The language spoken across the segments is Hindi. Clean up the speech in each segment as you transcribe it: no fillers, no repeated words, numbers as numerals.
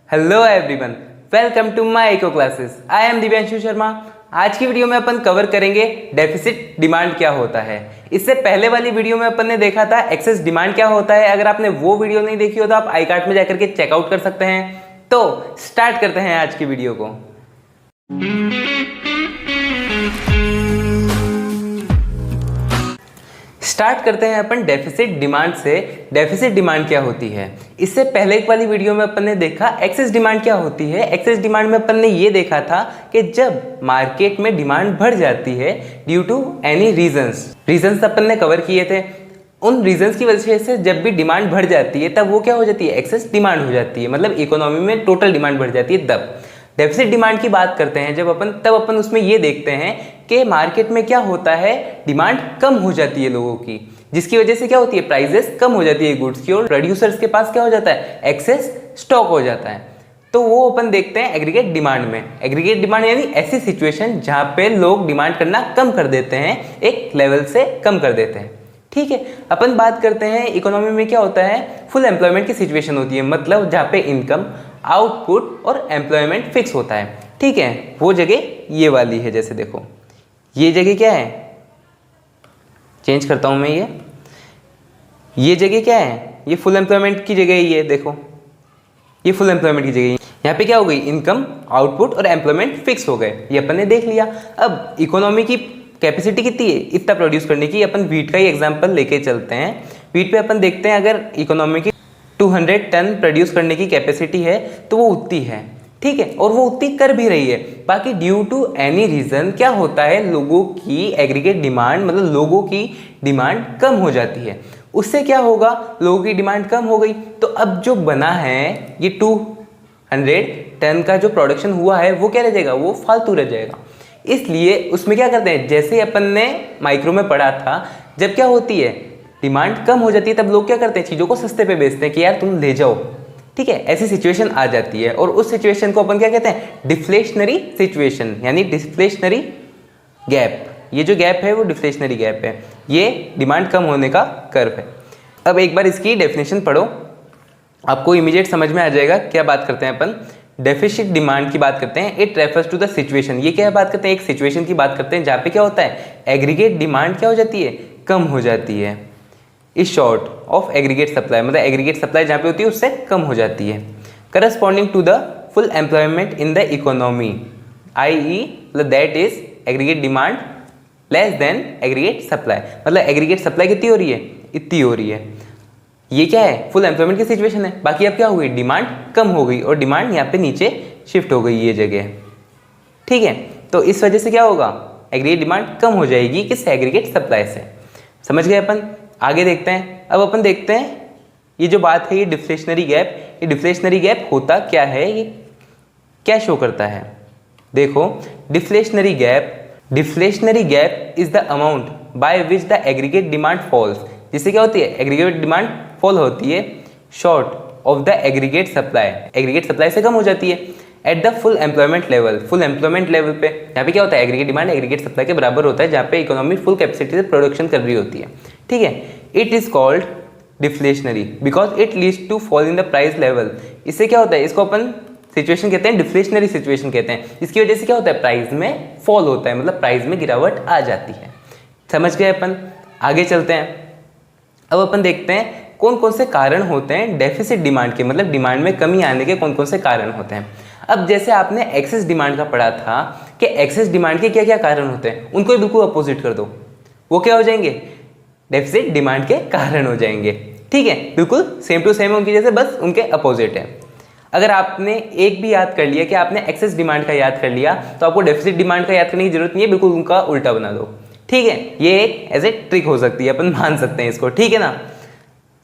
Hello everyone, welcome to my eco classes. I am Divyanshu Sharma. आज की वीडियो में अपन कवर करेंगे डेफिसिट डिमांड क्या होता है। इससे पहले वाली वीडियो में अपन ने देखा था एक्सेस डिमांड क्या होता है। अगर आपने वो वीडियो नहीं देखी हो तो आप आई कार्ड में जाकर के चेकआउट कर सकते हैं। तो स्टार्ट करते हैं आज की वीडियो को। स्टार्ट करते हैं अपन डेफिसिट डिमांड से। डेफिसिट डिमांड क्या होती है? इससे पहले वाली वीडियो में अपन ने देखा एक्सेस डिमांड क्या होती है। एक्सेस डिमांड में अपन ने ये देखा था कि जब मार्केट में डिमांड बढ़ जाती है ड्यू टू एनी रीजंस अपन ने कवर किए थे। उन रीजंस की वजह से जब भी डिमांड बढ़ जाती है तब वो क्या हो जाती है? एक्सेस डिमांड हो जाती है। मतलब इकोनॉमी में टोटल डिमांड बढ़ जाती है। तब डेफिसिट डिमांड की बात करते हैं जब अपन उसमें ये देखते हैं कि मार्केट में क्या होता है, डिमांड कम हो जाती है लोगों की, जिसकी वजह से क्या होती है? प्राइसेस कम हो जाती है गुड्स की, और प्रोड्यूसर्स के पास क्या हो जाता है? एक्सेस स्टॉक हो जाता है। तो वो अपन देखते हैं एग्रीगेट डिमांड में। एग्रीगेट डिमांड यानी ऐसी सिचुएशन जहां पे लोग डिमांड करना कम कर देते हैं, एक लेवल से कम कर देते हैं। ठीक है, अपन बात करते हैं इकोनॉमी में क्या होता है? फुल एम्प्लॉयमेंट की सिचुएशन होती है, मतलब जहाँ पे इनकम, आउटपुट और एम्प्लॉयमेंट फिक्स होता है। ठीक है, वो जगह ये वाली है। जैसे देखो ये जगह क्या है, चेंज करता हूं मैं, ये जगह क्या है? ये फुल एम्प्लॉयमेंट की जगह ही है। देखो ये फुल एम्प्लॉयमेंट की जगह है। यहाँ पे क्या हो गई? इनकम, आउटपुट और एम्प्लॉयमेंट फिक्स हो गए। ये अपन ने देख लिया। अब इकोनॉमी की कैपेसिटी कितनी है इतना प्रोड्यूस करने की? अपन व्हीट का ही एग्जांपल लेके चलते हैं। व्हीट पे अपन देखते हैं अगर इकोनॉमी की 200 टन प्रोड्यूस करने की कैपेसिटी है तो वो उतनी है। ठीक है, और वो उतनी कर भी रही है। बाकी ड्यू टू एनी रीजन क्या होता है? लोगों की एग्रीगेट डिमांड, मतलब लोगों की डिमांड कम हो जाती है। उससे क्या होगा? लोगों की डिमांड कम हो गई तो अब जो बना है ये 200 टन का जो प्रोडक्शन हुआ है वो क्या रह जाएगा? वो फालतू रह जाएगा। इसलिए उसमें क्या करते हैं, जैसे अपन ने माइक्रो में पढ़ा था, जब क्या होती है डिमांड कम हो जाती है तब लोग क्या करते हैं? चीज़ों को सस्ते पे बेचते हैं कि यार तुम ले जाओ। ठीक है, ऐसी सिचुएशन आ जाती है और उस सिचुएशन को अपन क्या कहते हैं? डिफ्लेशनरी सिचुएशन, यानी डिफ्लेशनरी गैप। ये जो गैप है वो डिफ्लेशनरी गैप है। ये डिमांड कम होने का कर्व है। अब एक बार इसकी डेफिनेशन पढ़ो, आपको इमीडिएट समझ में आ जाएगा क्या बात करते हैं अपन। डेफिसिट डिमांड की बात करते हैं, it refers to the situation. ये क्या बात करते हैं? एक सिचुएशन की बात करते हैं जहाँ पे क्या होता है? एग्रीगेट डिमांड क्या हो जाती है? कम हो जाती है। Is short of aggregate supply, मतलब एग्रीगेट सप्लाई जहाँ पे होती है उससे कम हो जाती है। Corresponding to the full employment in the economy, i.e. That is aggregate demand less than aggregate supply. मतलब एग्रीगेट सप्लाई कितनी हो रही है? इतनी हो रही है। ये क्या है? फुल एम्प्लॉयमेंट की सिचुएशन है। बाकी अब क्या हो गई? डिमांड कम हो गई और डिमांड यहाँ पे नीचे शिफ्ट हो गई ये जगह। ठीक है, तो इस वजह से क्या होगा? एग्रीगेट डिमांड कम हो जाएगी किससे? एग्रीगेट सप्लाई से। समझ गए अपन? आगे देखते हैं। अब अपन देखते हैं ये जो बात है, ये डिफ्लेशनरी गैप। ये डिफ्लेशनरी गैप होता क्या है, ये क्या शो करता है? देखो deflationary gap is the amount by which the aggregate demand falls. जिससे क्या होती है? एग्रीगेट डिमांड फॉल होती है short of the aggregate supply. Aggregate supply से कम हो जाती है at the full employment level. Full employment level पे यहाँ पे क्या होता है? एग्रीगेट डिमांड एग्रीगेट सप्लाई के बराबर होता है, जहाँ पे इकोनॉमी फुल कैपेसिटी से प्रोडक्शन कर रही होती है। ठीक है, it is called deflationary because it leads to fall in the price level. इससे क्या होता है? इसको अपन सिचुएशन कहते हैं, डिफ्लेशनरी सिचुएशन कहते हैं। इसकी वजह से क्या होता है? प्राइस में फॉल होता है, मतलब प्राइस में गिरावट आ जाती है। समझ गए अपन? आगे चलते हैं। अब अपन देखते हैं कौन कौन से कारण होते हैं डेफिसिट डिमांड के, मतलब डिमांड में कमी आने के कौन कौन से कारण होते हैं। अब जैसे आपने एक्सेस डिमांड का पढ़ा था कि एक्सेस डिमांड के क्या क्या कारण होते हैं, उनको बिल्कुल अपोजिट कर दो, वो क्या हो जाएंगे? डेफिसिट डिमांड के कारण हो जाएंगे। ठीक है, बिल्कुल सेम टू सेम उनकी जैसे, बस उनके अपोजिट है। अगर आपने एक भी याद कर लिया कि आपने एक्सेस डिमांड का याद कर लिया तो आपको डेफिसिट डिमांड का याद करने की जरूरत नहीं है, बिल्कुल उनका उल्टा बना दो। ठीक है, ये एक एज ए ट्रिक हो सकती है, अपन मान सकते हैं इसको। ठीक है ना?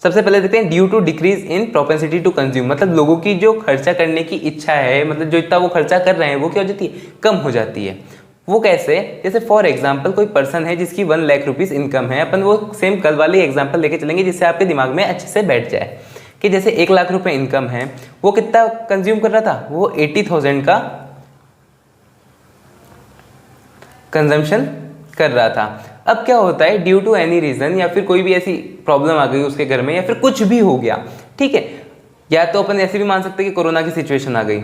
सबसे पहले देखते हैं due to decrease in propensity to consume, मतलब लोगों की जो खर्चा करने की इच्छा है, मतलब जो इतना वो खर्चा कर रहे हैं वो क्या हो जाती है? कम हो जाती है। वो कैसे? जैसे फॉर एग्जाम्पल कोई पर्सन है जिसकी 1 लाख रुपीज इनकम है। अपन वो सेम कल वाली एग्जाम्पल लेके चलेंगे जिससे आपके दिमाग में अच्छे से बैठ जाए कि जैसे 1 लाख रुपए इनकम है, वो कितना कंज्यूम कर रहा था? वो 80,000 का कंजम्पशन कर रहा था। अब क्या होता है? ड्यू टू एनी रीजन, या फिर कोई भी ऐसी प्रॉब्लम आ गई उसके घर में, या फिर कुछ भी हो गया, ठीक है, या तो अपन ऐसे भी मान सकते हैं कि कोरोना की सिचुएशन आ गई,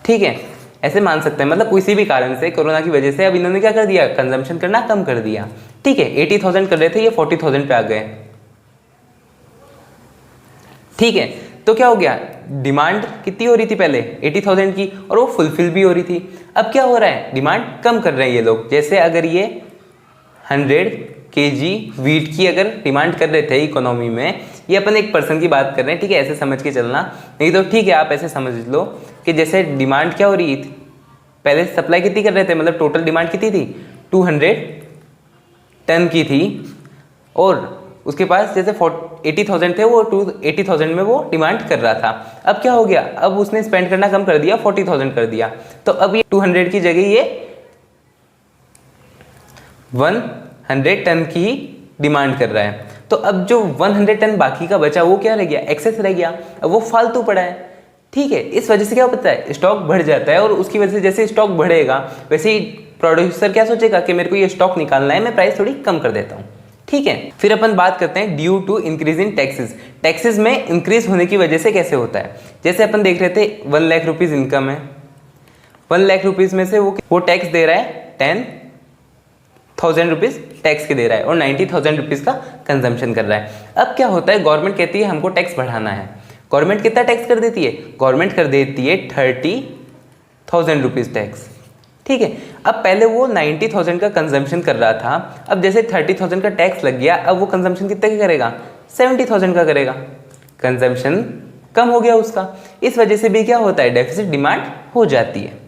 ठीक है, ऐसे मान सकते हैं, मतलब किसी भी कारण से कोरोना की वजह से अब इन्होंने क्या कर दिया, कंजम्पशन करना कम कर दिया, ठीक है। 80,000 कर रहे थे, ये 40,000 पे आ गए, ठीक है। तो क्या हो गया, डिमांड कितनी हो रही थी पहले 80,000 की, और वो फुलफिल भी हो रही थी। अब क्या हो रहा है, डिमांड कम कर रहे हैं ये लोग। जैसे अगर ये 100 kg वीट की अगर डिमांड कर रहे थे इकोनॉमी में, ये अपन एक पर्सन की बात कर रहे हैं, ठीक है, ऐसे समझ के चलना, नहीं तो ठीक है आप ऐसे समझ लो कि जैसे डिमांड क्या हो रही थी, पहले सप्लाई कितनी कर रहे थे, मतलब टोटल डिमांड कितनी थी 200 टन की थी, और उसके पास जैसे 80,000 थे, वो 80,000 में वो डिमांड कर रहा था। अब क्या हो गया, अब उसने स्पेंड करना कम कर दिया, 40,000 कर दिया, तो अब ये 200 की जगह ये 100 टन की डिमांड कर रहा है। तो अब जो 100 टन बाकी का बचा वो क्या रह गया, एक्सेस रह गया, अब वो फालतू पड़ा है, ठीक है। इस वजह से क्या होता है, स्टॉक बढ़ जाता है, और उसकी वजह से जैसे स्टॉक बढ़ेगा वैसे ही प्रोड्यूसर क्या सोचेगा कि मेरे को ये स्टॉक निकालना है, मैं प्राइस थोड़ी कम कर देता हूँ, ठीक है। फिर अपन बात करते हैं due to increase in taxes. Taxes में इंक्रीज होने की वजह से कैसे होता है, जैसे अपन देख रहे थे 1 लाख रुपीज इनकम है, 1 लाख रुपीज में से वो टैक्स दे रहा है 10,000 रुपीज टैक्स के दे रहा है, और 90,000 रुपीज का कंजम्पशन कर रहा है। अब क्या होता है, गवर्नमेंट कहती है हमको टैक्स बढ़ाना है, गवर्नमेंट कितना टैक्स कर देती है, गवर्नमेंट कर देती है 30,000 रुपीज टैक्स, ठीक है। अब पहले वो 90,000 का कंजम्पशन कर रहा था, अब जैसे 30,000 का टैक्स लग गया, अब वो कंजम्पशन कितने का करेगा, 70,000 का करेगा, कंजम्पशन कम हो गया उसका। इस वजह से भी क्या होता है, डेफिसिट डिमांड हो जाती है।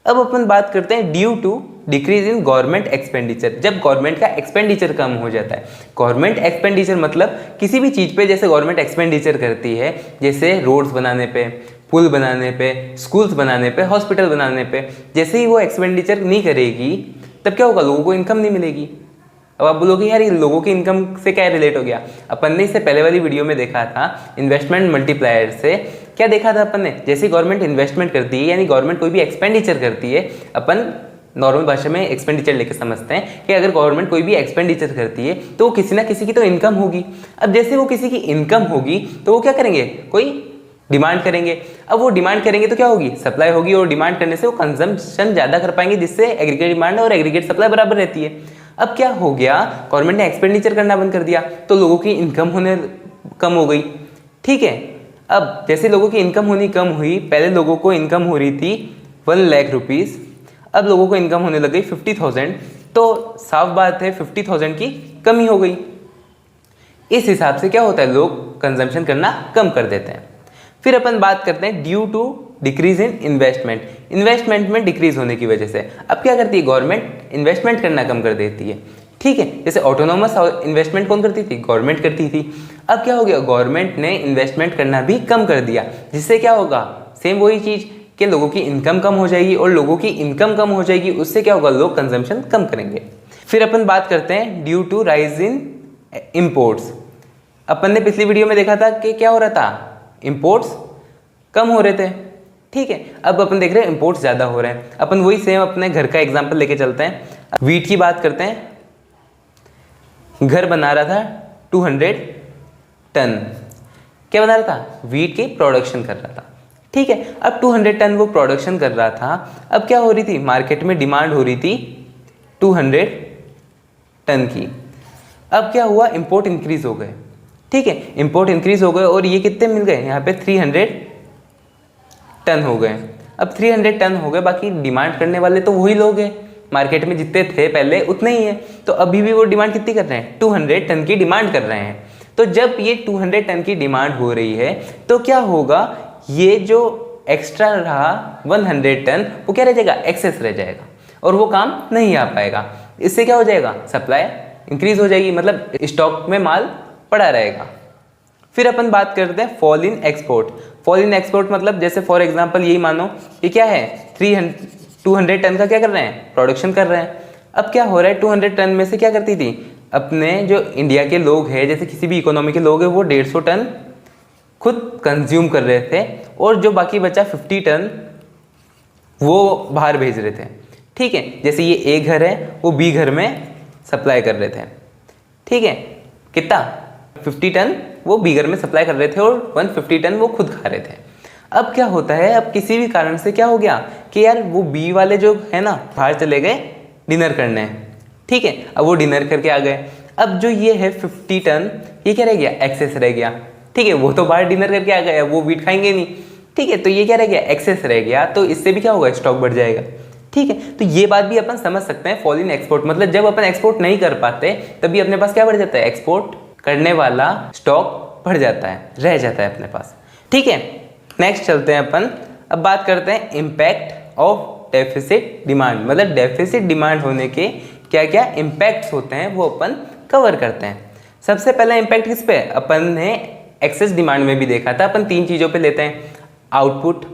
अब अपन बात करते हैं due to decrease in government expenditure. जब गवर्नमेंट का एक्सपेंडिचर कम हो जाता है, गवर्नमेंट एक्सपेंडिचर मतलब किसी भी चीज़ पे जैसे गवर्नमेंट एक्सपेंडिचर करती है, जैसे रोड्स बनाने पे, पुल बनाने पे, स्कूल्स बनाने पे, हॉस्पिटल बनाने पे, जैसे ही वो एक्सपेंडिचर नहीं करेगी तब क्या होगा, लोगों को इनकम नहीं मिलेगी। अब आप बोलोगे यार ये लोगों की इनकम से क्या रिलेट हो गया, अपन ने इससे पहले वाली वीडियो में देखा था इन्वेस्टमेंट मल्टीप्लायर से। क्या देखा था अपन ने, जैसे गवर्नमेंट इन्वेस्टमेंट करती है, यानी गवर्नमेंट कोई भी एक्सपेंडिचर करती है, अपन नॉर्मल भाषा में एक्सपेंडिचर लेके समझते हैं कि अगर गवर्नमेंट कोई भी एक्सपेंडिचर करती है तो किसी ना किसी की तो इनकम होगी। अब जैसे वो किसी की इनकम होगी तो वो क्या करेंगे, कोई डिमांड करेंगे। अब वो डिमांड करेंगे तो क्या होगी, सप्लाई होगी, और डिमांड करने से वो कंजम्पशन ज़्यादा कर पाएंगे, जिससे एग्रीगेट डिमांड और एग्रीगेट सप्लाई बराबर रहती है। अब क्या हो गया, गवर्नमेंट ने एक्सपेंडिचर करना बंद कर दिया तो लोगों की इनकम होने कम हो गई, ठीक है। अब जैसे लोगों की इनकम होनी कम हुई, पहले लोगों को इनकम हो रही थी 1 लाख रुपीज़, अब लोगों को इनकम होने लग गई 50,000, तो साफ बात है 50,000 की कमी हो गई। इस हिसाब से क्या होता है, लोग कंजम्पशन करना कम कर देते हैं। फिर अपन बात करते हैं due to decrease in investment. Investment में डिक्रीज होने की वजह से अब क्या करती है, गवर्नमेंट इन्वेस्टमेंट करना कम कर देती है, ठीक है। जैसे ऑटोनोमस इन्वेस्टमेंट कौन करती थी, गवर्नमेंट करती थी। अब क्या हो गया, गवर्नमेंट ने इन्वेस्टमेंट करना भी कम कर दिया, जिससे क्या होगा, सेम वही चीज़ कि लोगों की इनकम कम हो जाएगी, और लोगों की इनकम कम हो जाएगी उससे क्या होगा, लोग कंजम्पशन कम करेंगे। फिर अपन बात करते हैं due to rise in imports. अपन ने पिछली वीडियो में देखा था कि क्या हो रहा था, इम्पोर्ट्स कम हो रहे थे, ठीक है। अब अपन देख रहे हैं इम्पोर्ट्स ज़्यादा हो रहे हैं। अपन वही सेम अपने घर का एग्जांपल लेके चलते हैं। वीट की बात करते हैं, घर बना रहा था 200 टन, क्या बना रहा था, वीट की प्रोडक्शन कर रहा था, ठीक है। अब 200 टन वो प्रोडक्शन कर रहा था, अब क्या हो रही थी, मार्केट में डिमांड हो रही थी 200 टन की। अब क्या हुआ, इंपोर्ट इंक्रीज हो गए, ठीक है, इंपोर्ट इंक्रीज हो गए, और ये कितने मिल गए, यहाँ पे 300 टन हो गए। अब 300 टन हो गए, बाकी डिमांड करने वाले तो वही लोग हैं, मार्केट में जितने थे पहले उतने ही हैं, तो अभी भी वो डिमांड कितनी कर रहे हैं, 200 टन की डिमांड कर रहे हैं। तो जब ये 200 टन की डिमांड हो रही है तो क्या होगा, ये जो एक्स्ट्रा रहा 100 टन वो क्या रह जाएगा, एक्सेस रह जाएगा, और वो काम नहीं आ पाएगा। इससे क्या हो जाएगा, सप्लाई इंक्रीज हो जाएगी, मतलब स्टॉक में माल पड़ा रहेगा। फिर अपन बात करते हैं fall in export. Fall in export मतलब जैसे फॉर एग्जांपल यही मानो ये क्या है, 200 टन का क्या कर रहे हैं, प्रोडक्शन कर रहे हैं। अब क्या हो रहा है, 200 टन में से क्या करती थी, अपने जो इंडिया के लोग हैं, जैसे किसी भी इकोनॉमी के लोग हैं, वो 150 टन खुद कंज्यूम कर रहे थे, और जो बाकी बचा 50 टन वो बाहर भेज रहे थे, ठीक है। जैसे ये ए घर है, वो बी घर में सप्लाई कर रहे थे, ठीक है। कितना 50 टन वो बीगर में सप्लाई कर रहे थे और 150 टन वो खुद खा रहे थे। अब क्या होता है, अब किसी भी कारण से क्या हो गया कि यार वो बी वाले जो है ना बाहर चले गए डिनर करने, ठीक है। अब वो डिनर करके आ गए, अब जो ये है 50 टन ये क्या रह गया, एक्सेस रह गया, ठीक है। वो तो बाहर डिनर करके आ गए, वो वीट खाएंगे नहीं, ठीक है। तो ये क्या रह गया, एक्सेस रह गया, तो इससे भी क्या होगा, स्टॉक बढ़ जाएगा, ठीक है। तो ये बात भी अपन समझ सकते हैं फॉल इन एक्सपोर्ट, मतलब जब अपन एक्सपोर्ट नहीं कर पाते तभी अपने पास क्या बढ़ जाता है, एक्सपोर्ट करने वाला स्टॉक बढ़ जाता है, रह जाता है अपने पास, ठीक है। नेक्स्ट चलते हैं अपन, अब बात करते हैं इम्पैक्ट ऑफ डेफिसिट डिमांड, मतलब डेफिसिट डिमांड होने के क्या क्या इम्पैक्ट्स होते हैं वो अपन कवर करते हैं। सबसे पहला इम्पैक्ट किस पे, अपन ने एक्सेस डिमांड में भी देखा था, अपन 3 चीज़ों पे लेते हैं, आउटपुट,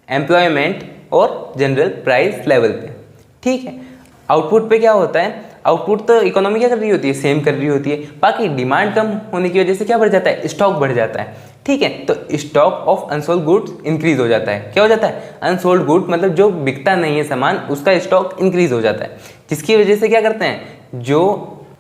एम्प्लॉयमेंट और जनरल प्राइस लेवल पे, ठीक है। आउटपुट पे क्या होता है, आउटपुट तो इकोनॉमी क्या कर रही होती है, सेम कर रही होती है, बाकी डिमांड कम होने की वजह से क्या बढ़ जाता है, स्टॉक बढ़ जाता है, ठीक है। तो stock of unsold goods increase हो जाता है, क्या हो जाता है, अनसोल्ड गुड मतलब जो बिकता नहीं है सामान उसका स्टॉक इंक्रीज हो जाता है, जिसकी वजह से क्या करते हैं, जो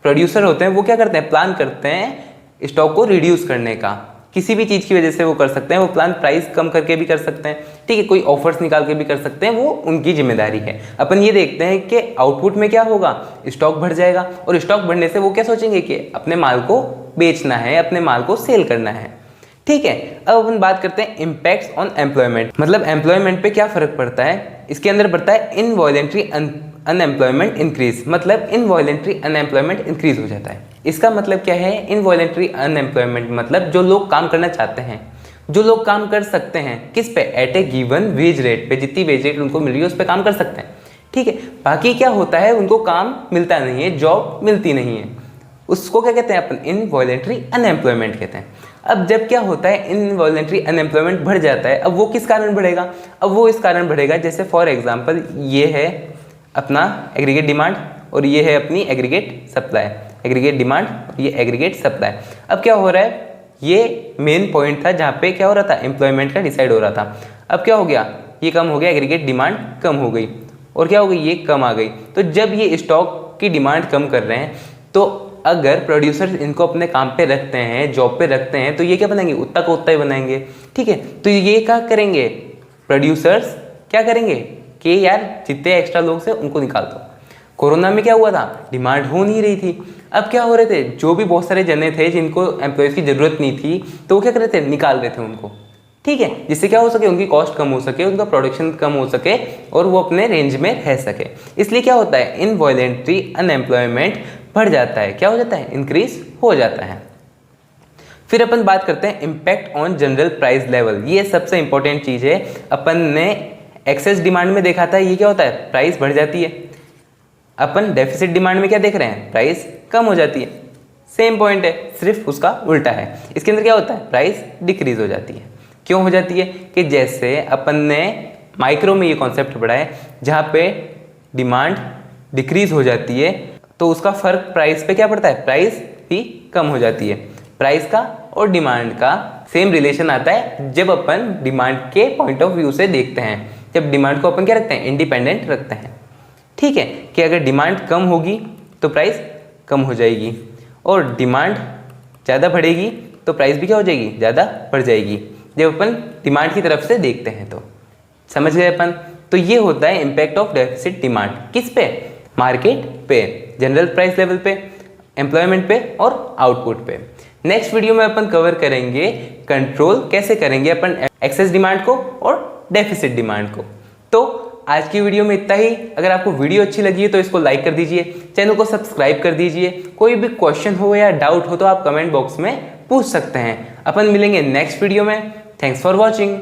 प्रोड्यूसर होते हैं वो क्या करते हैं, प्लान करते हैं स्टॉक को रिड्यूस करने का, किसी भी चीज़ की वजह से वो कर सकते हैं, वो प्लान प्राइस कम करके भी कर सकते हैं, ठीक है, कोई ऑफर्स निकाल के भी कर सकते हैं, वो उनकी जिम्मेदारी है। अपन ये देखते हैं कि आउटपुट में क्या होगा, स्टॉक बढ़ जाएगा, और स्टॉक बढ़ने से वो क्या सोचेंगे कि अपने माल को बेचना है, अपने माल को सेल करना है, ठीक है। अब अपन बात करते हैं इम्पैक्ट्स ऑन एम्प्लॉयमेंट, मतलब एम्प्लॉयमेंट पे क्या फर्क पड़ता है, इसके अंदर पड़ता है इनवॉलेंट्री अनएम्प्लॉयमेंट इंक्रीज, मतलब इनवॉलेंट्री अनएम्प्लॉयमेंट इंक्रीज हो जाता है। इसका मतलब क्या है, इनवॉलेंट्री अनएम्प्लॉयमेंट मतलब जो लोग काम करना चाहते हैं, जो लोग काम कर सकते हैं किस पे, एट ए गिवन वेज रेट पे, जितनी वेज रेट उनको मिल रही है उस पर काम कर सकते हैं, ठीक है। बाकी क्या होता है, उनको काम मिलता नहीं है, जॉब मिलती नहीं है, उसको क्या कहते हैं अपन, इनवॉलेंट्री अनएम्प्लॉयमेंट कहते हैं। अब जब क्या होता है, इनवॉलेंट्री अनएम्प्लॉयमेंट बढ़ जाता है, अब वो किस कारण बढ़ेगा, अब वो इस कारण बढ़ेगा, जैसे फॉर एग्जांपल ये है अपना एग्रीगेट डिमांड और ये है अपनी एग्रीगेट सप्लाई, एग्रीगेट डिमांड और ये एग्रीगेट सप्लाई। अब क्या हो रहा है, ये मेन पॉइंट था जहाँ पे क्या हो रहा था, एम्प्लॉयमेंट का डिसाइड हो रहा था। अब क्या हो गया, ये कम हो गया, एग्रीगेट डिमांड कम हो गई, और क्या हो गई, ये कम आ गई। तो जब ये स्टॉक की डिमांड कम कर रहे हैं, तो अगर प्रोड्यूसर इनको अपने काम पे रखते हैं, जॉब पे रखते हैं, तो ये क्या बनाएंगे, उतना का उतना ही बनाएंगे, ठीक है। तो ये क्या करेंगे, प्रोड्यूसर्स क्या करेंगे कि यार जितने एक्स्ट्रा लोग थे उनको निकाल दो। कोरोना में क्या हुआ था, डिमांड हो नहीं रही थी, अब क्या हो रहे थे, जो भी बहुत सारे जने थे जिनको एम्प्लॉयज़ की ज़रूरत नहीं थी, तो वो क्या कर रहे थे, निकाल रहे थे उनको, ठीक है, जिससे क्या हो सके, उनकी कॉस्ट कम हो सके, उनका प्रोडक्शन कम हो सके और वो अपने रेंज में रह सके। इसलिए क्या होता है, इनवॉलेंट्री अनएम्प्लॉयमेंट बढ़ जाता है, क्या हो जाता है, इंक्रीज हो जाता है। फिर अपन बात करते हैं impact on general price level, ये सबसे इंपॉर्टेंट चीज़ है। अपन ने एक्सेस डिमांड में देखा था, ये क्या होता है, प्राइस बढ़ जाती है। अपन डेफिसिट डिमांड में क्या देख रहे हैं, प्राइस कम हो जाती है, सेम पॉइंट है, सिर्फ उसका उल्टा है। इसके अंदर क्या होता है, प्राइस डिक्रीज हो जाती है। क्यों हो जाती है, कि जैसे अपन ने माइक्रो में ये कॉन्सेप्ट पढ़ा है, जहाँ पे डिमांड डिक्रीज हो जाती है तो उसका फर्क प्राइस पे क्या पड़ता है, प्राइस भी कम हो जाती है। प्राइस का और डिमांड का सेम रिलेशन आता है जब अपन डिमांड के पॉइंट ऑफ व्यू से देखते हैं, जब डिमांड को अपन क्या रखते हैं, इंडिपेंडेंट रखते हैं, ठीक है, कि अगर डिमांड कम होगी तो प्राइस कम हो जाएगी, और डिमांड ज़्यादा बढ़ेगी तो प्राइस भी क्या हो जाएगी, ज़्यादा बढ़ जाएगी, जब अपन डिमांड की तरफ से देखते हैं। तो समझ गए अपन। तो ये होता है इम्पैक्ट ऑफ डेफिसिट डिमांड, किस पे, मार्केट पे, जनरल प्राइस लेवल पे, एम्प्लॉयमेंट पे और आउटपुट पे। नेक्स्ट वीडियो में अपन कवर करेंगे कंट्रोल कैसे करेंगे अपन एक्सेस डिमांड को और डेफिसिट डिमांड को। तो आज की वीडियो में इतना ही। अगर आपको वीडियो अच्छी लगी है तो इसको लाइक कर दीजिए, चैनल को सब्सक्राइब कर दीजिए। कोई भी क्वेश्चन हो या डाउट हो तो आप कमेंट बॉक्स में पूछ सकते हैं। अपन मिलेंगे नेक्स्ट वीडियो में। Thanks for watching.